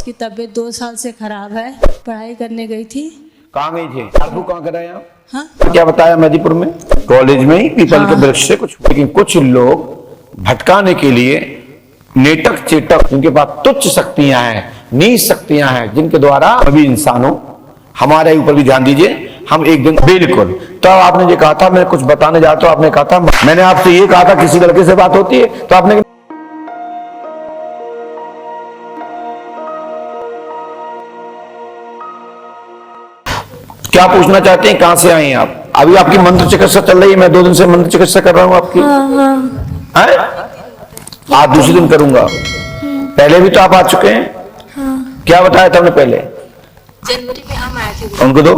इसकी तबीयत 2 साल से खराब है, पढ़ाई करने गई थी। कहाँ गई थी? आपको कहाँ कराया? हाँ, क्या बताया? मेदीपुर में कॉलेज में ही पीपल के वृक्ष से कुछ। लेकिन कुछ लोग भटकाने के लिए नेटक चेटक, उनके पास तुच्छ शक्तियां हैं, नीच शक्तियां हैं, जिनके द्वारा अभी इंसानों हमारे ऊपर भी ध्यान दीजिए। हम एक दिन बिल्कुल, तो आपने ये कहा था मैं कुछ बताने जाता हूं, आपने कहा था, मैंने आपसे ये कहा था किसी लड़के से बात होती है, तो आपने क्या पूछना चाहते हैं? कहां से आए हैं आप? अभी आपकी मंत्र चिकित्सा चल रही है, मैं 2 दिन से मंत्र चिकित्सा कर रहा हूं आपकी। है? आज दूसरे दिन करूंगा। पहले भी तो आप आ चुके हैं। क्या बताया था हमने पहले? जनवरी में हम आए थे। उनको दो।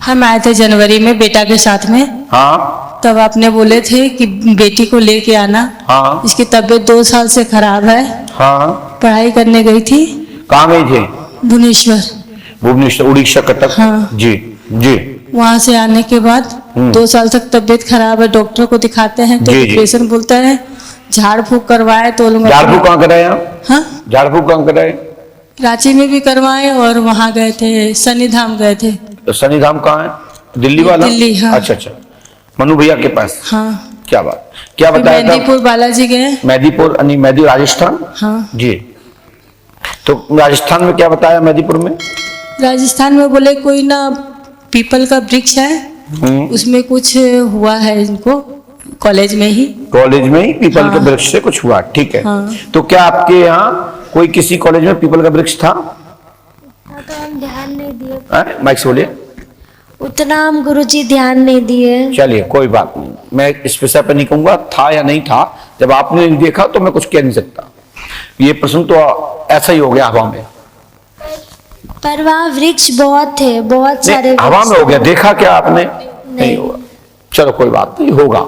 हम आए थे जनवरी में बेटा के साथ में। हाँ तब आपने बोले थे कि बेटी को लेके आना। हाँ इसकी तबीयत 2 साल से खराब है, हाँ। पढ़ाई करने गई थी। कहाँ गई थे? भुवनेश्वर, भुवनेश्वर, उड़ीसा, कटक। हाँ। जी जी। वहां से आने के बाद 2 साल तक तबीयत खराब है, डॉक्टर को दिखाते हैं तो जी, जी। पेशेंट बोलता है झाड़ फूक करवाए तो लोग। झाड़ फूक कहाँ कराया? हाँ, झाड़ फूक कहाँ कराए? रांची में भी करवाए और वहां गए थे, शनिधाम गए थे। तो शनिधाम कहाँ है? दिल्ली वाला? दिल्ली, हाँ। अच्छा अच्छा, मनु भैया के पास। हाँ, क्या बात, क्या फिर बताया था? मेदिनीपुर बालाजी गए। मेदीपुर, मेदी राजस्थान। हाँ, जी। तो राजस्थान में क्या बताया? मेदीपुर में राजस्थान में बोले कोई ना पीपल का वृक्ष है, उसमें कुछ हुआ है इनको, कॉलेज में ही। कॉलेज में ही पीपल हाँ। के वृक्ष से कुछ हुआ, ठीक है। हाँ। तो क्या आपके यहाँ कोई किसी कॉलेज में पीपल का वृक्ष था? तो हम ध्यान नहीं दिए, माइक से बोलिए। उतना हम गुरुजी ध्यान नहीं दिए। चलिए कोई बात नहीं, मैं इस विषय पर नहीं कहूंगा था या नहीं था। जब आपने नहीं देखा तो मैं कुछ कह नहीं सकता। ये प्रश्न तो ऐसा ही हो गया हवा में। पर वहाँ वृक्ष बहुत थे, बहुत सारे हवा में हो गया, देखा क्या आपने? नहीं होगा। चलो कोई बात नहीं, होगा।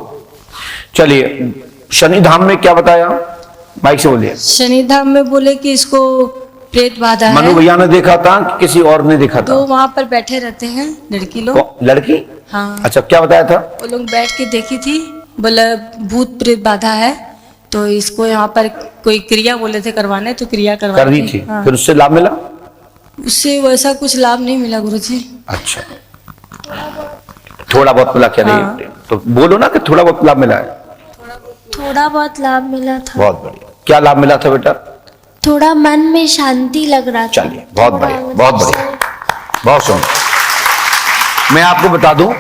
चलिए शनिधाम में क्या बताया? माइक से बोलिए। शनिधाम में बोले कि इसको प्रेत बाधा मनु है। भैया ने देखा था कि किसी और ने देखा था? तो वहां पर बैठे रहते हैं लड़की लोग। लड़की? हाँ, अच्छा, क्या बताया था? वो लोग बैठ के देखी थी, बोला भूत प्रेत बाधा है, तो इसको यहाँ पर कोई क्रिया बोले थे करवाने, तो क्रिया कर दी थी। हाँ। फिर उससे लाभ मिला? उससे वैसा कुछ लाभ नहीं मिला गुरुजी। अच्छा, थोड़ा बहुत मिला क्या? हाँ। नहीं तो बोलो ना कि थोड़ा बहुत लाभ मिला है। थोड़ा बहुत लाभ मिला था। बहुत बढ़िया। क्या लाभ मिला था बेटा? थोड़ा मन में शांति लग रहा था। चलिए बहुत थोड़ा बढ़िया, मतलब बहुत बढ़िया, बहुत सुंदर। मैं आपको बता दूं,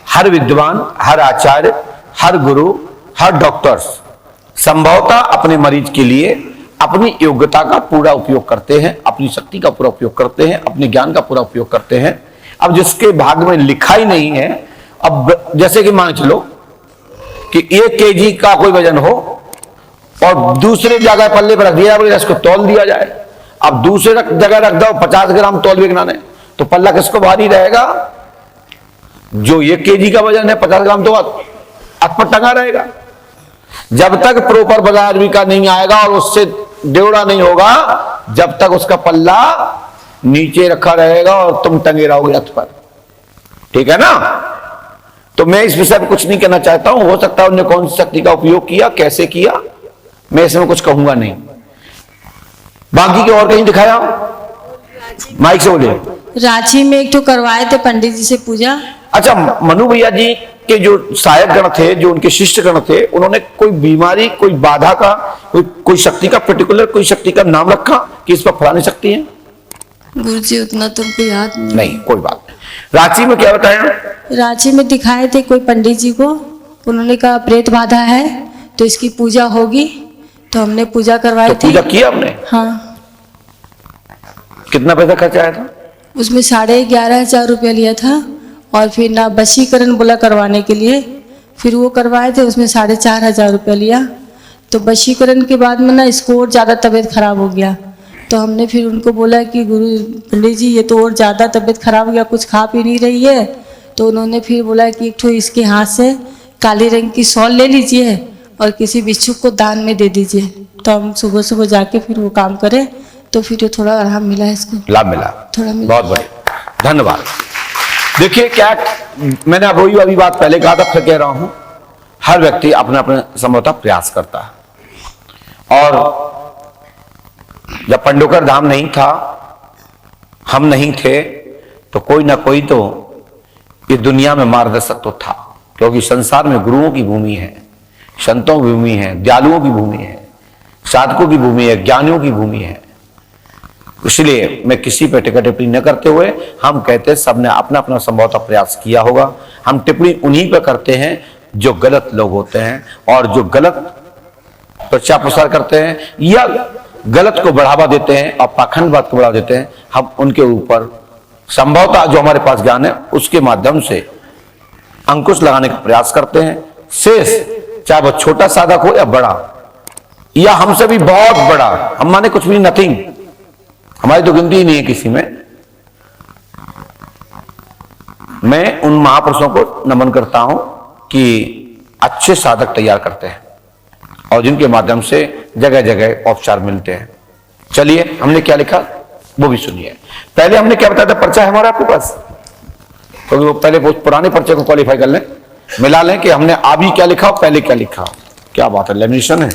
हर विद्वान, हर आचार्य, हर गुरु, हर डॉक्टर्स संभवतः अपने मरीज के लिए अपनी योग्यता का पूरा उपयोग करते हैं, अपनी शक्ति का पूरा उपयोग करते हैं, अपने ज्ञान का पूरा उपयोग करते हैं। अब जिसके भाग में लिखा ही नहीं है, अब जैसे कि मान चलो कि 1 kg का कोई वजन हो और दूसरे जगह पल्ले पर रख दिया, इसको तौल दिया जाए। अब दूसरे जगह रख दो 50 ग्राम तौल विज्ञान है, तो पल्ला किसको भारी रहेगा? जो 1 kg का वजन है, 50 ग्राम तो हाथ पर टंगा रहेगा। जब तक प्रॉपर बाजार भी का नहीं आएगा और उससे डेवड़ा नहीं होगा, जब तक उसका पल्ला नीचे रखा रहेगा और तुम टंगे रहोगे रथ पर। ठीक है ना? तो मैं इस विषय पर कुछ नहीं कहना चाहता हूं। हो सकता है उन्होंने कौन सी शक्ति का उपयोग किया, कैसे किया, मैं इसमें कुछ कहूंगा नहीं। बाकी के और कहीं दिखाया? माइक से बोलिए। रांची में एक तो करवाए थे पंडित जी से पूजा। अच्छा, मनु भैया जी के जो सहायक गण थे, जो उनके शिष्य गण थे, उन्होंने कोई बीमारी, कोई बाधा का, कोई शक्ति का, पर्टिकुलर कोई शक्ति का नाम रखा कि इस पर फलानी शक्ति है? गुरुजी उतना तुमको याद नहीं, कोई बात नहीं। रांची में क्या बताया? रांची में दिखाए थे कोई पंडित जी को, उन्होंने कहा प्रेत बाधा है तो इसकी पूजा होगी, तो हमने पूजा करवाई तो थी। पूजा किया हमने? हाँ, कितना पैसा खर्च आया था? उसमें 11,500 रुपया लिया था। और फिर ना वशीकरण बोला करवाने के लिए, फिर वो करवाए थे, उसमें 4,500 रुपया लिया। तो वशीकरण के बाद में ना इसको और ज़्यादा तबीयत खराब हो गया, तो हमने फिर उनको बोला कि गुरु पंडित जी ये तो और ज़्यादा तबीयत खराब हो गया, कुछ खा पी नहीं रही है। तो उन्होंने फिर बोला कि एक ठो इसके हाथ से काली रंग की शॉल ले लीजिए और किसी भिक्षुक को दान में दे दीजिए। तो हम सुबह सुबह जाके फिर वो काम करें, तो फिर ये थोड़ा आराम मिला, इसको लाभ मिला, थोड़ा मिला। बहुत बढ़िया, धन्यवाद। देखिए क्या, मैंने अभी बात पहले कहा था, फिर कह रहा हूं, हर व्यक्ति अपना अपना संभवतः प्रयास करता है। और जब पंडोकर धाम नहीं था, हम नहीं थे, तो कोई ना कोई तो इस दुनिया में मार्गदर्शक तो था, क्योंकि संसार में गुरुओं की भूमि है, संतों की भूमि है, दयालुओं की भूमि है, साधकों की भूमि है, ज्ञानियों की भूमि है। इसलिए मैं किसी पर टिप्पणी टिप्पणी न करते हुए हम कहते हैं सबने अपना अपना संभवतः प्रयास किया होगा। हम टिप्पणी उन्हीं पर करते हैं जो गलत लोग होते हैं और जो गलत प्रचार प्रसार करते हैं या गलत को बढ़ावा देते हैं और पाखंडवाद को बढ़ावा देते हैं। हम उनके ऊपर संभवतः जो हमारे पास ज्ञान है उसके माध्यम से अंकुश लगाने का प्रयास करते हैं। शेष चाहे वह छोटा साधक हो या बड़ा या हमसे भी बहुत बड़ा, हम माने कुछ भी नथिंग, हमारी तो गिनती ही नहीं है किसी में। मैं उन महापुरुषों को नमन करता हूं कि अच्छे साधक तैयार करते हैं और जिनके माध्यम से जगह जगह उपचार मिलते हैं। चलिए हमने क्या लिखा वो भी सुनिए। पहले हमने क्या बताया था, पर्चा है हमारा आपके पास, क्योंकि वो पहले बहुत पुराने पर्चे को क्वालिफाई कर लें, मिला लें कि हमने अभी क्या लिखा और पहले क्या लिखा। क्या बात है, लेमिनेशन है।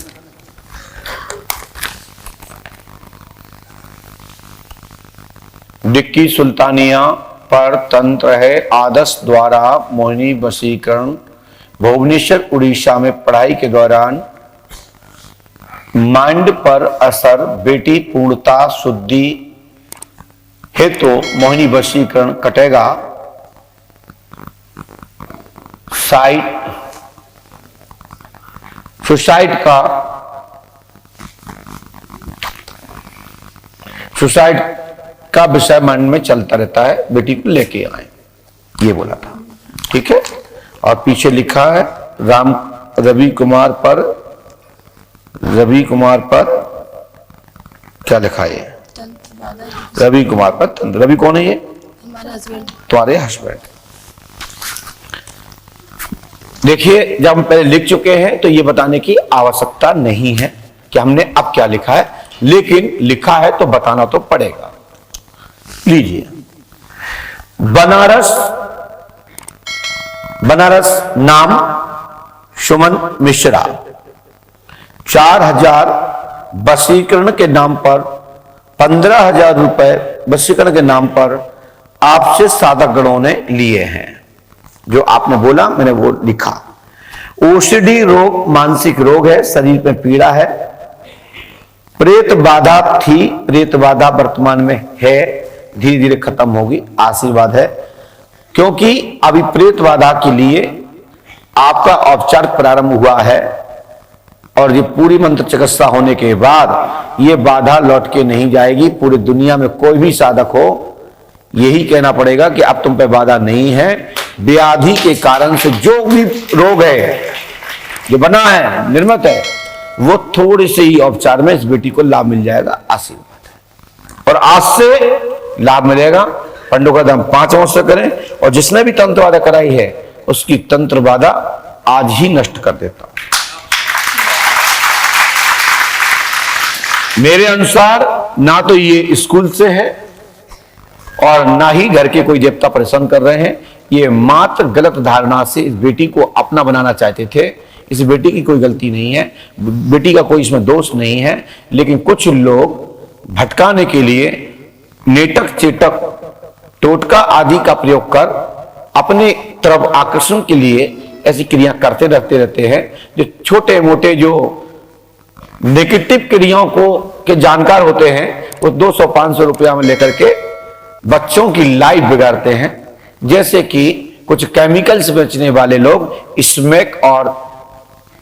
डिक्की सुल्तानिया पर तंत्र है, आदर्श द्वारा मोहिनी वशीकरण। भुवनेश्वर उड़ीसा में पढ़ाई के दौरान माइंड पर असर, बेटी पूर्णता शुद्धि है तो मोहिनी वशीकरण कटेगा। सुसाइड का विषय मन में चलता रहता है, बेटी को लेके आए, ये बोला था। ठीक है, और पीछे लिखा है रवि कुमार पर क्या लिखा है? रवि कुमार पर तंत्र। रवि कौन है ये? हमारा हस्बैंड। तुम्हारे हस्बैंड। देखिए, जब हम पहले लिख चुके हैं तो ये बताने की आवश्यकता नहीं है कि हमने अब क्या लिखा है, लेकिन लिखा है तो बताना तो पड़ेगा। लीजिए, बनारस नाम सुमन मिश्रा, 4000 वशीकरण के नाम पर, 15,000 रुपए वशीकरण के नाम पर आपसे साधक गणों ने लिए हैं। जो आपने बोला मैंने वो लिखा। ओसीडी रोग मानसिक रोग है, शरीर में पीड़ा है, प्रेत बाधा थी, प्रेत बाधा वर्तमान में है, धीरे धीरे खत्म होगी, आशीर्वाद है। क्योंकि अभी प्रेत बाधा के लिए आपका औपचार प्रारंभ हुआ है और ये पूरी मंत्र चिकित्सा होने के बाद ये बाधा लौट के नहीं जाएगी। पूरी दुनिया में कोई भी साधक हो यही कहना पड़ेगा कि अब तुम पे बाधा नहीं है। व्याधि के कारण से जो भी रोग है जो बना है, निर्मित है, वो थोड़े से ही उपचार में इस बेटी को लाभ मिल जाएगा, आशीर्वाद है। और आज से लाभ मिलेगा। पंडों धाम 5 वर्ष से करें और जिसने भी तंत्र बाधा कराई है उसकी तंत्र बाधा आज ही नष्ट कर देता। मेरे अनुसार ना तो ये स्कूल से है और ना ही घर के कोई देवता परेशान कर रहे हैं। ये मात्र गलत धारणा से इस बेटी को अपना बनाना चाहते थे। इस बेटी की कोई गलती नहीं है, बेटी का कोई इसमें दोष नहीं है, लेकिन कुछ लोग भटकाने के लिए नेटक चेटक टोटका आदि का प्रयोग कर अपने तरफ आकर्षण के लिए ऐसी क्रिया करते रहते हैं। जो छोटे मोटे जो नेगेटिव क्रियाओं को के जानकार होते हैं वो 200-500 रुपया में लेकर के बच्चों की लाइफ बिगाड़ते हैं। जैसे कि कुछ केमिकल्स बेचने वाले लोग स्मैक और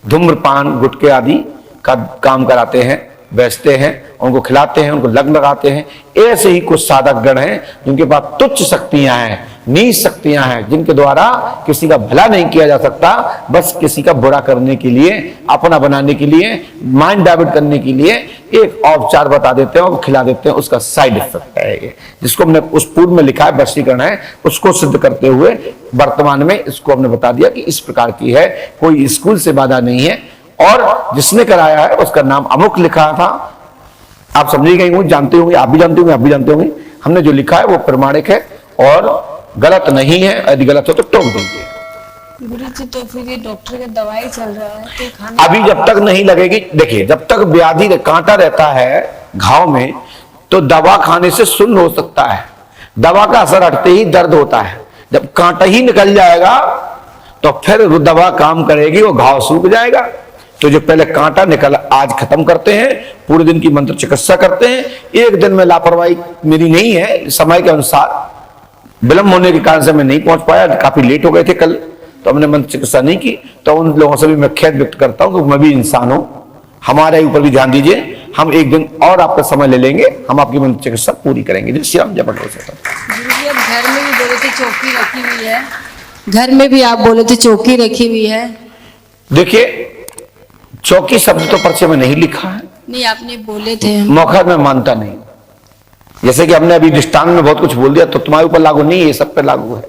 धूम्रपान गुटखे आदि का काम कराते हैं, बेचते हैं, उनको खिलाते हैं, उनको लग लगाते हैं। ऐसे ही कुछ साधक गण हैं जिनके पास तुच्छ शक्तियां हैं, नीच शक्तियां हैं, जिनके द्वारा किसी का भला नहीं किया जा सकता, बस किसी का बुरा करने के लिए, अपना बनाने के लिए, माइंड डाइवर्ट करने के लिए एक औपचार बता देते हैं और खिला देते हैं। उसका साइड इफेक्ट है ये, जिसको हमने उस पूर्व में लिखा है वशीकरण है, उसको सिद्ध करते हुए वर्तमान में इसको हमने बता दिया कि इस प्रकार की है, कोई स्कूल से बाधा नहीं है। और जिसने कराया है उसका नाम अमुक लिखा था, आप समझे गए, जानते होंगे, आप भी जानते होंगे, आप भी जानते होंगे। हमने जो लिखा है वो प्रमाणिक है और गलत नहीं है। यदि गलत हो तो टोक देंगे। गुरुजी तो फिर ये डॉक्टर का दवाई चल रहा है तो खाना अभी जब तक नहीं लगेगी, देखिए जब तक व्याधि कांटा रहता है घाव में तो दवा खाने से सुन्न हो सकता है, दवा का असर हटते ही दर्द होता है। जब कांटा ही निकल जाएगा तो फिर वो दवा काम करेगी, वो घाव सूख जाएगा। तो जो पहले कांटा निकल आज खत्म करते हैं, पूरे दिन की मंत्र चिकित्सा करते हैं। एक दिन में लापरवाही मेरी नहीं है, समय के अनुसार विलंब होने के कारण से मैं नहीं पहुंच पाया, काफी लेट हो गए थे कल, तो हमने मंत्र चिकित्सा नहीं की। तो उन लोगों से भी मैं खेद व्यक्त करता हूं कि मैं भी इंसान हूं, हमारे ऊपर भी ध्यान दीजिए। हम एक दिन और आपका समय ले लेंगे, हम आपकी मंत्र चिकित्सा पूरी करेंगे। जय श्री राम, जय भगवान। गुरुजी अब घर में भी बोले थे चौकी रखी हुई है, घर में भी आप बोले थे चौकी रखी हुई है। देखिए चौकी शब्द तो पर्चे में नहीं लिखा है, नहीं आपने बोले थे। मौका मैं मानता नहीं। जैसे कि हमने अभी दृष्टांत में बहुत कुछ बोल दिया तो तुम्हारे ऊपर लागू नहीं है, ये सब पे लागू है।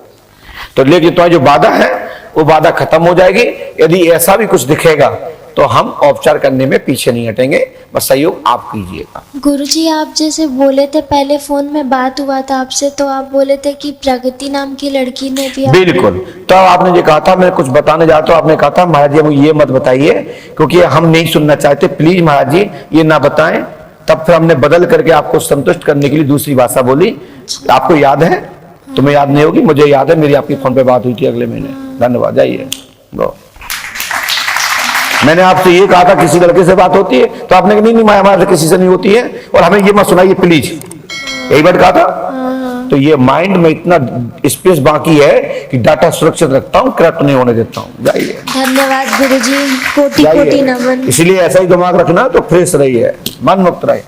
तो लेकिन तुम्हारी जो बाधा है वो बाधा खत्म हो जाएगी। यदि ऐसा भी कुछ दिखेगा तो हम औपचार करने में पीछे नहीं हटेंगे, बस सहयोग आप कीजिएगा। गुरुजी आप जैसे बोले थे पहले फोन में बात हुआ था आपसे, तो आप बोले थे कि प्रगति नाम की लड़की ने भी बिल्कुल, तो आपने जो कहा था मैं कुछ बताने जाता हूं, आपने कहा था महाराज जी मुझे ये मत बताइए क्योंकि हम नहीं सुनना चाहते, प्लीज महाराज जी ये ना बताएं। तब फिर हमने बदल करके आपको संतुष्ट करने के लिए दूसरी भाषा बोली। आपको याद है? तुम्हें याद नहीं होगी, मुझे याद है, मेरी आपकी फोन पे बात हुई थी अगले महीने। धन्यवाद, जाइए। मैंने आपसे ये कहा था किसी लड़के से बात होती है, तो आपने कहा नहीं माया हमारे से किसी से नहीं होती है, और हमें ये मत सुनाइए प्लीज, यही बात कहा था। तो ये माइंड में इतना स्पेस बाकी है कि डाटा सुरक्षित रखता हूँ, करप्ट नहीं होने देता हूँ। जाइए। धन्यवाद गुरुजी, कोटि कोटि नमन। इसलिए ऐसा ही दिमाग रखना, तो फ्रेश रहिए, मन मुक्त रहे।